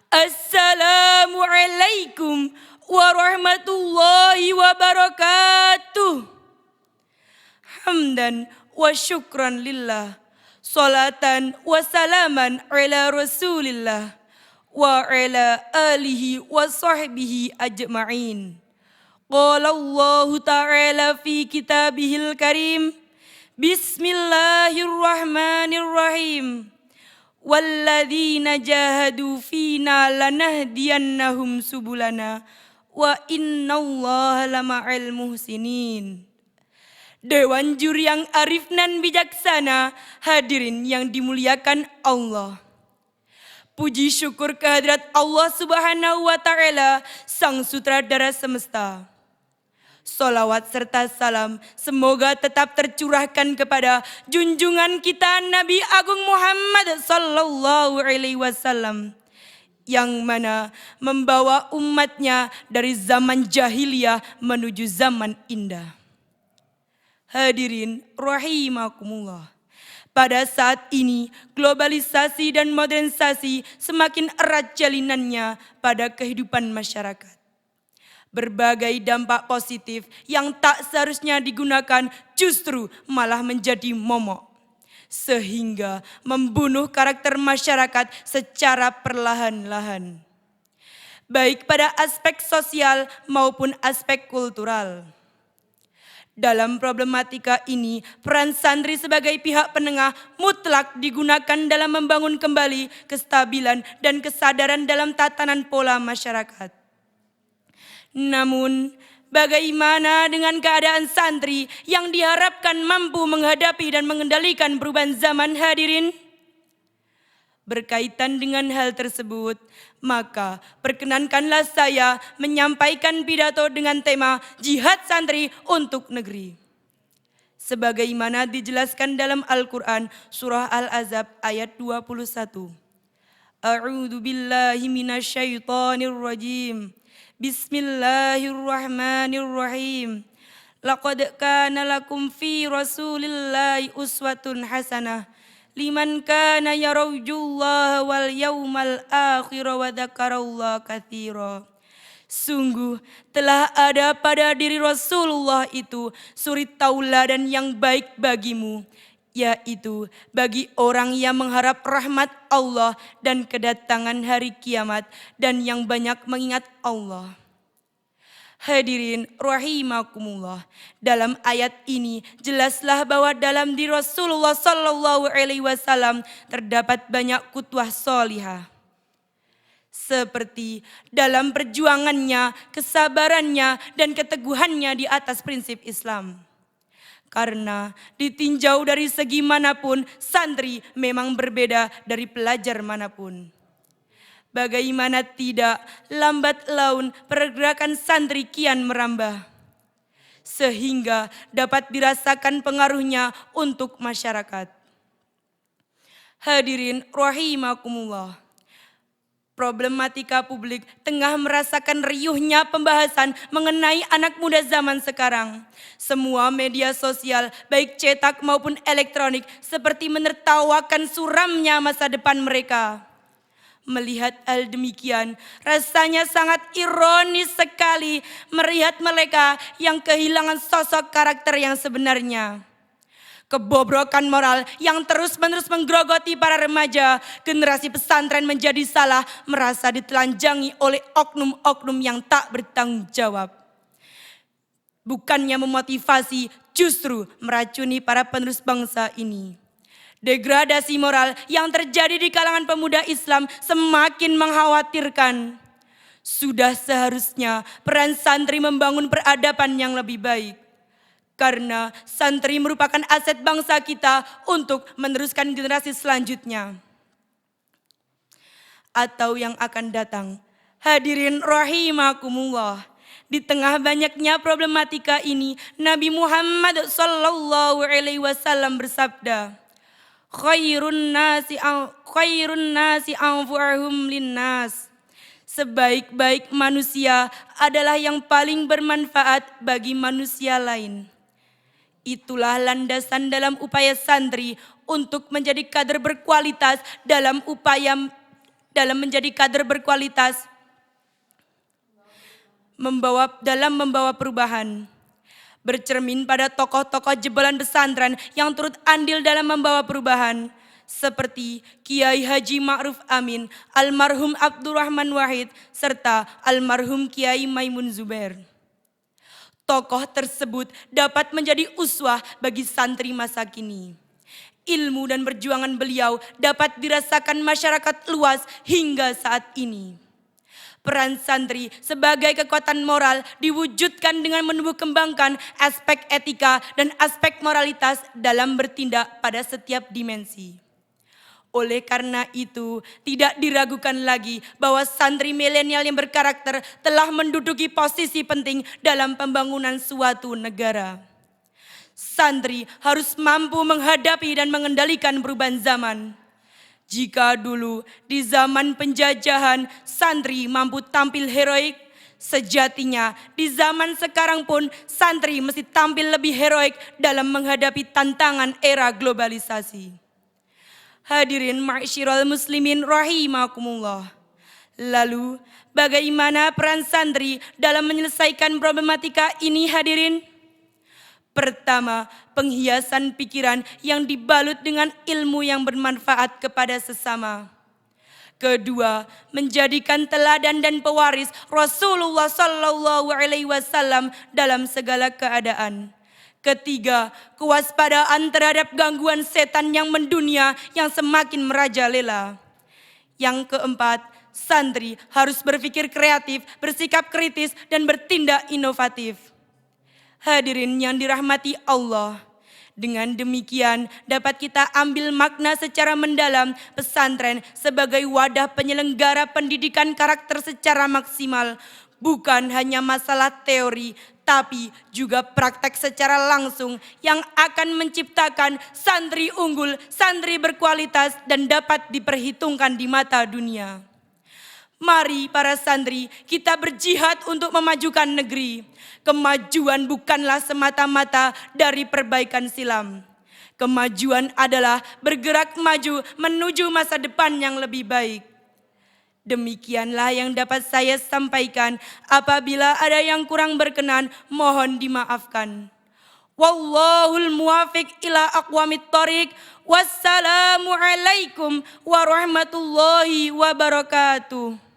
Assalamualaikum warahmatullahi wabarakatuh. Hamdan wa syukran lillah. Salatan wa salaman ala rasulillah. Wa ala alihi wa sahbihi ajma'in. Qala Allah ta'ala fi kitabihil karim. Bismillahirrahmanirrahim. Walladzina jahadu fina lanahdiyannahum subulana wa innallaha lama'al muhsinin. Dewan juri yang arif dan bijaksana, hadirin yang dimuliakan Allah. Puji syukur kehadirat Allah Subhanahu wa Ta'ala, Sang Sutradara Semesta. Salawat serta salam semoga tetap tercurahkan kepada junjungan kita Nabi Agung Muhammad sallallahu alaihi wasallam yang mana membawa umatnya dari zaman jahiliyah menuju zaman indah. Hadirin rahimakumullah. Pada saat ini globalisasi dan modernisasi semakin erat jalinannya pada kehidupan masyarakat. Berbagai dampak positif yang tak seharusnya digunakan justru malah menjadi momok. Sehingga membunuh karakter masyarakat secara perlahan-lahan. Baik pada aspek sosial maupun aspek kultural. Dalam problematika ini, peran santri sebagai pihak penengah mutlak digunakan dalam membangun kembali kestabilan dan kesadaran dalam tatanan pola masyarakat. Namun, bagaimana dengan keadaan santri yang diharapkan mampu menghadapi dan mengendalikan perubahan zaman, hadirin? Berkaitan dengan hal tersebut, maka perkenankanlah saya menyampaikan pidato dengan tema Jihad Santri untuk Negeri. Sebagaimana dijelaskan dalam Al-Quran surah Al-Ahzab ayat 21. A'udzu billahi minasyaitonir rajim. Bismillahirrahmanirrahim. Laqad kana lakum fi Rasulillahi uswatun hasanah liman kana yarjullaha wal yaumal akhir wa dzakarallaha katsira. Sungguh telah ada pada diri Rasulullah itu suri tauladan yang baik bagimu, yaitu bagi orang yang mengharap rahmat Allah dan kedatangan hari kiamat dan yang banyak mengingat Allah. Hadirin rahimakumullah. Dalam ayat ini jelaslah bahwa dalam diri Rasulullah sallallahu alaihi wasallam terdapat banyak qudwah sholihah. Seperti dalam perjuangannya, kesabarannya dan keteguhannya di atas prinsip Islam. Karena ditinjau dari segi manapun, santri memang berbeda dari pelajar manapun. Bagaimana tidak, lambat laun pergerakan santri kian merambah. Sehingga dapat dirasakan pengaruhnya untuk masyarakat. Hadirin rahimakumullah. Problematika publik tengah merasakan riuhnya pembahasan mengenai anak muda zaman sekarang. Semua media sosial, baik cetak maupun elektronik, seperti menertawakan suramnya masa depan mereka. Melihat hal demikian, rasanya sangat ironis sekali melihat mereka yang kehilangan sosok karakter yang sebenarnya. Kebobrokan moral yang terus-menerus menggerogoti para remaja, generasi pesantren menjadi salah merasa ditelanjangi oleh oknum-oknum yang tak bertanggung jawab. Bukannya memotivasi, justru meracuni para penerus bangsa ini. Degradasi moral yang terjadi di kalangan pemuda Islam semakin mengkhawatirkan. Sudah seharusnya peran santri membangun peradaban yang lebih baik. Karena santri merupakan aset bangsa kita untuk meneruskan generasi selanjutnya. Atau yang akan datang. Hadirin rahimakumullah. Di tengah banyaknya problematika ini, Nabi Muhammad sallallahu alaihi wasallam bersabda, Khairun nasi anfu'ahum linnas. Sebaik-baik manusia adalah yang paling bermanfaat bagi manusia lain. Itulah landasan dalam upaya santri untuk menjadi kader berkualitas dalam upaya dalam menjadi kader berkualitas, membawa perubahan. Bercermin pada tokoh-tokoh jebolan pesantren yang turut andil dalam membawa perubahan, seperti Kiai Haji Ma'ruf Amin, almarhum Abdurrahman Wahid, serta almarhum Kiai Maimun Zubair. Tokoh tersebut dapat menjadi uswah bagi santri masa kini. Ilmu dan perjuangan beliau dapat dirasakan masyarakat luas hingga saat ini. Peran santri sebagai kekuatan moral diwujudkan dengan menumbuh kembangkan aspek etika dan aspek moralitas dalam bertindak pada setiap dimensi. Oleh karena itu, tidak diragukan lagi bahwa santri milenial yang berkarakter telah menduduki posisi penting dalam pembangunan suatu negara. Santri harus mampu menghadapi dan mengendalikan perubahan zaman. Jika dulu di zaman penjajahan santri mampu tampil heroik, sejatinya di zaman sekarang pun santri mesti tampil lebih heroik dalam menghadapi tantangan era globalisasi. Hadirin ma'asyiral muslimin rahimakumullah. Lalu bagaimana peran santri dalam menyelesaikan problematika ini hadirin? Pertama, penghiasan pikiran yang dibalut dengan ilmu yang bermanfaat kepada sesama. Kedua, menjadikan teladan dan pewaris Rasulullah Sallallahu Alaihi Wasallam dalam segala keadaan. Ketiga, kewaspadaan terhadap gangguan setan yang mendunia yang semakin merajalela. Yang keempat, santri harus berpikir kreatif, bersikap kritis, dan bertindak inovatif. Hadirin yang dirahmati Allah, dengan demikian dapat kita ambil makna secara mendalam pesantren sebagai wadah penyelenggara pendidikan karakter secara maksimal, bukan hanya masalah teori, tapi juga praktek secara langsung yang akan menciptakan santri unggul, santri berkualitas dan dapat diperhitungkan di mata dunia. Mari para santri kita berjihad untuk memajukan negeri. Kemajuan bukanlah semata-mata dari perbaikan silam. Kemajuan adalah bergerak maju menuju masa depan yang lebih baik. Demikianlah yang dapat saya sampaikan. Apabila ada yang kurang berkenan, mohon dimaafkan. Wallahul muwafiq ila aqwamit thoriq. Wassalamualaikum warahmatullahi wabarakatuh.